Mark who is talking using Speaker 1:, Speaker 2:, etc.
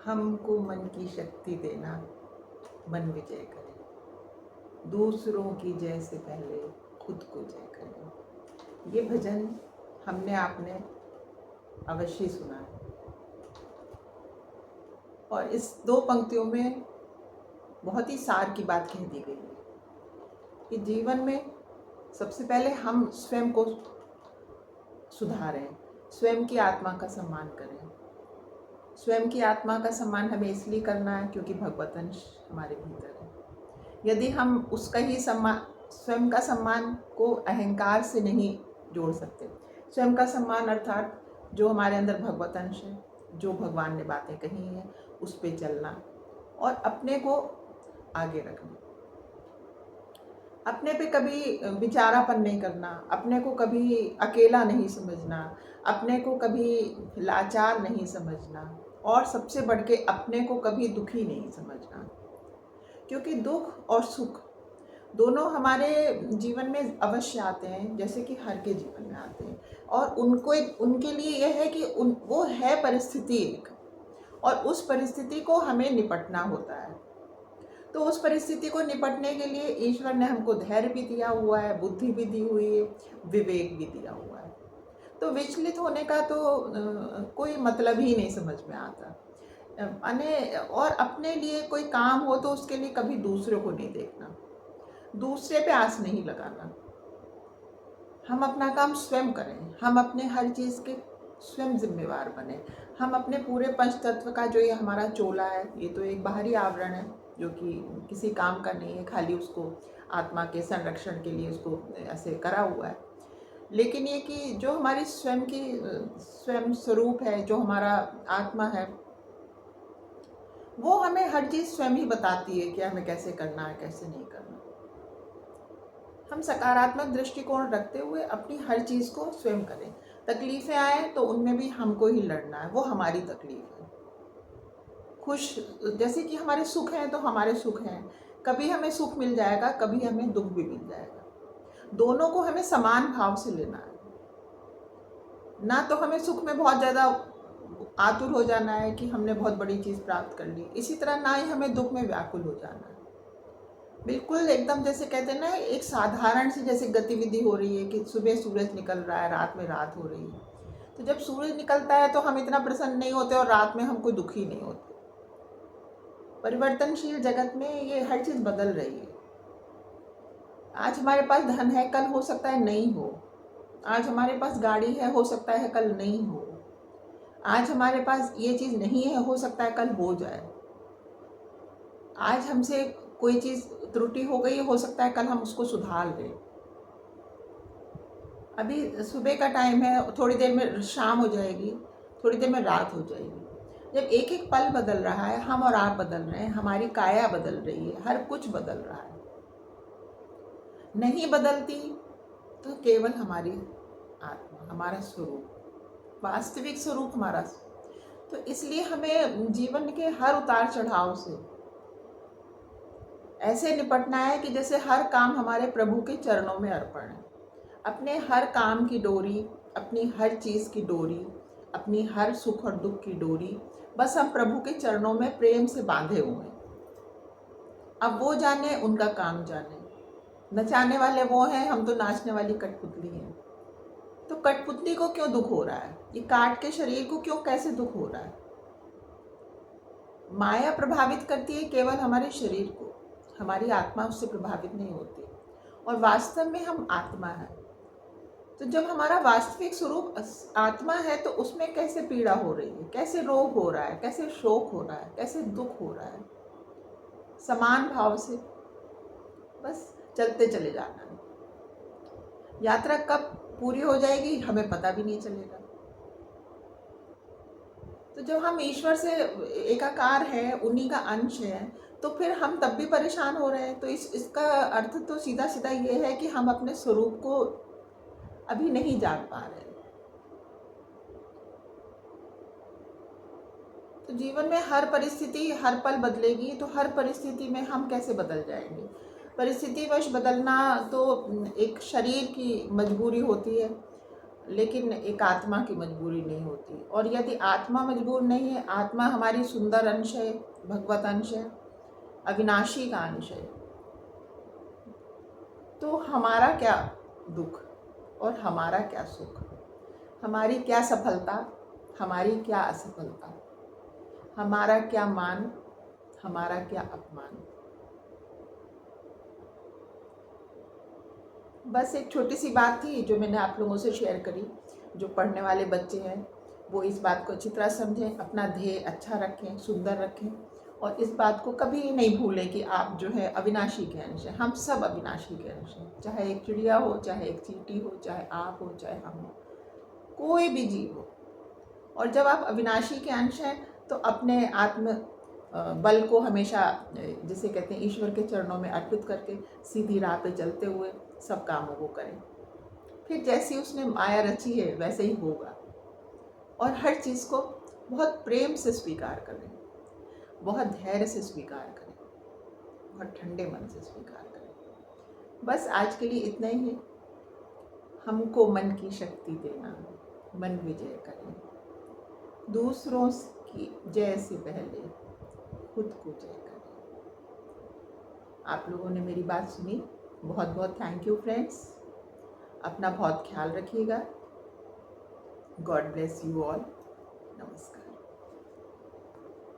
Speaker 1: हमको मन की शक्ति देना, मन विजय करे, दूसरों की जय से पहले खुद को जय करे। ये भजन हमने आपने अवश्य सुना है। और इस दो पंक्तियों में बहुत ही सार की बात कह दी गई है कि जीवन में सबसे पहले हम स्वयं को सुधारें, स्वयं की आत्मा का सम्मान करें। स्वयं की आत्मा का सम्मान हमें इसलिए करना है क्योंकि भगवत अंश हमारे भीतर है। यदि हम उसका ही सम्मान, स्वयं का सम्मान को अहंकार से नहीं जोड़ सकते। स्वयं का सम्मान अर्थात जो हमारे अंदर भगवत अंश है, जो भगवान ने बातें कही हैं उस पे चलना और अपने को आगे रखना। अपने पे कभी विचारापन नहीं करना, अपने को कभी अकेला नहीं समझना, अपने को कभी लाचार नहीं समझना और सबसे बढ़ के अपने को कभी दुखी नहीं समझना। क्योंकि दुख और सुख दोनों हमारे जीवन में अवश्य आते हैं, जैसे कि हर के जीवन में आते हैं। और उनके लिए यह है कि वो है परिस्थिति एक, और उस परिस्थिति को हमें निपटना होता है। तो उस परिस्थिति को निपटने के लिए ईश्वर ने हमको धैर्य भी दिया हुआ है, बुद्धि भी दी हुई है, विवेक भी दिया हुआ है। तो विचलित होने का तो कोई मतलब ही नहीं समझ में आता। और अपने लिए कोई काम हो तो उसके लिए कभी दूसरों को नहीं देखना, दूसरे पे आस नहीं लगाना। हम अपना काम स्वयं करें, हम अपने हर चीज़ के स्वयं जिम्मेवार बने। हम अपने पूरे पंच तत्व का जो ये हमारा चोला है, ये तो एक बाहरी आवरण है जो कि किसी काम का नहीं है, खाली उसको आत्मा के संरक्षण के लिए उसको ऐसे करा हुआ है। लेकिन ये कि जो हमारी स्वयं की स्वयं स्वरूप है, जो हमारा आत्मा है, वो हमें हर चीज़ स्वयं ही बताती है कि हमें कैसे करना है, कैसे नहीं करना। हम सकारात्मक दृष्टिकोण रखते हुए अपनी हर चीज़ को स्वयं करें। तकलीफ़ें आए तो उनमें भी हमको ही लड़ना है, वो हमारी तकलीफ है। खुश, जैसे कि हमारे सुख हैं तो हमारे सुख हैं, कभी हमें सुख मिल जाएगा, कभी हमें दुख भी मिल जाएगा। दोनों को हमें समान भाव से लेना है। ना तो हमें सुख में बहुत ज़्यादा आतुर हो जाना है कि हमने बहुत बड़ी चीज़ प्राप्त कर ली, इसी तरह ना ही हमें दुख में व्याकुल हो जाना है। बिल्कुल एकदम जैसे कहते हैं ना, एक साधारण सी जैसे गतिविधि हो रही है कि सुबह सूरज निकल रहा है, रात में रात हो रही है। तो जब सूरज निकलता है तो हम इतना प्रसन्न नहीं होते और रात में हम कोई दुखी नहीं होते। परिवर्तनशील जगत में ये हर चीज़ बदल रही है। आज हमारे पास धन है, कल हो सकता है नहीं हो। आज हमारे पास गाड़ी है, हो सकता है कल नहीं हो। आज हमारे पास ये चीज़ नहीं है, हो सकता है कल हो जाए। आज हमसे कोई चीज़ त्रुटि हो गई, हो सकता है कल हम उसको सुधार लें। अभी सुबह का टाइम है, थोड़ी देर में शाम हो जाएगी, थोड़ी देर में रात हो जाएगी। जब एक एक पल बदल रहा है, हम और आप बदल रहे हैं, हमारी काया बदल रही है, हर कुछ बदल रहा है। नहीं बदलती तो केवल हमारी आत्मा, हमारा स्वरूप, वास्तविक स्वरूप हमारा। तो इसलिए हमें जीवन के हर उतार चढ़ाव से ऐसे निपटना है कि जैसे हर काम हमारे प्रभु के चरणों में अर्पण है। अपने हर काम की डोरी, अपनी हर चीज़ की डोरी, अपनी हर सुख और दुख की डोरी बस हम प्रभु के चरणों में प्रेम से बांधे हुए हैं। अब वो जाने, उनका काम जाने। नचाने वाले वो हैं, हम तो नाचने वाली कठपुतली हैं। तो कठपुतली को क्यों दुख हो रहा है? ये काट के शरीर को क्यों, कैसे दुख हो रहा है? माया प्रभावित करती है केवल हमारे शरीर को, हमारी आत्मा उससे प्रभावित नहीं होती। और वास्तव में हम आत्मा है। तो जब हमारा वास्तविक स्वरूप आत्मा है तो उसमें कैसे पीड़ा हो रही है, कैसे रोग हो रहा है, कैसे शोक हो रहा है, कैसे दुख हो रहा है? समान भाव से बस चलते चले जाना है। यात्रा कब पूरी हो जाएगी हमें पता भी नहीं चलेगा। तो जब हम ईश्वर से एकाकार है, उन्हीं का अंश है, तो फिर हम तब भी परेशान हो रहे हैं। तो इसका अर्थ तो सीधा सीधा ये है कि हम अपने स्वरूप को अभी नहीं जान पा रहे। तो जीवन में हर परिस्थिति हर पल बदलेगी, तो हर परिस्थिति में हम कैसे बदल जाएंगे? परिस्थितिवश बदलना तो एक शरीर की मजबूरी होती है, लेकिन एक आत्मा की मजबूरी नहीं होती। और यदि आत्मा मजबूर नहीं है, आत्मा हमारी सुंदर अंश है, भगवत अंश है, अविनाशी का अंश है, तो हमारा क्या दुख और हमारा क्या सुख, हमारी क्या सफलता, हमारी क्या असफलता, हमारा क्या मान, हमारा क्या अपमान। बस एक छोटी सी बात थी जो मैंने आप लोगों से शेयर करी। जो पढ़ने वाले बच्चे हैं वो इस बात को अच्छी तरह समझें, अपना ध्येय अच्छा रखें, सुंदर रखें, और इस बात को कभी नहीं भूलें कि आप जो है अविनाशी के अंश हैं। हम सब अविनाशी के अंश हैं, चाहे एक चिड़िया हो, चाहे एक चींटी हो, चाहे आप हो, चाहे हम हो, कोई भी जीव हो। और जब आप अविनाशी के अंश हैं तो अपने आत्म बल को हमेशा, जिसे कहते हैं, ईश्वर के चरणों में अर्पित करके सीधी राह पे चलते हुए सब कामों को करें। फिर जैसी उसने माया रची है वैसे ही होगा। और हर चीज़ को बहुत प्रेम से स्वीकार करें, बहुत धैर्य से स्वीकार करें, बहुत ठंडे मन से स्वीकार करें। बस आज के लिए इतना ही है। हमको मन की शक्ति देना, मन विजय करें, दूसरों की जय से पहले खुद को जय करें। आप लोगों ने मेरी बात सुनी, बहुत बहुत थैंक यू फ्रेंड्स। अपना बहुत ख्याल रखिएगा। God bless you all. नमस्कार।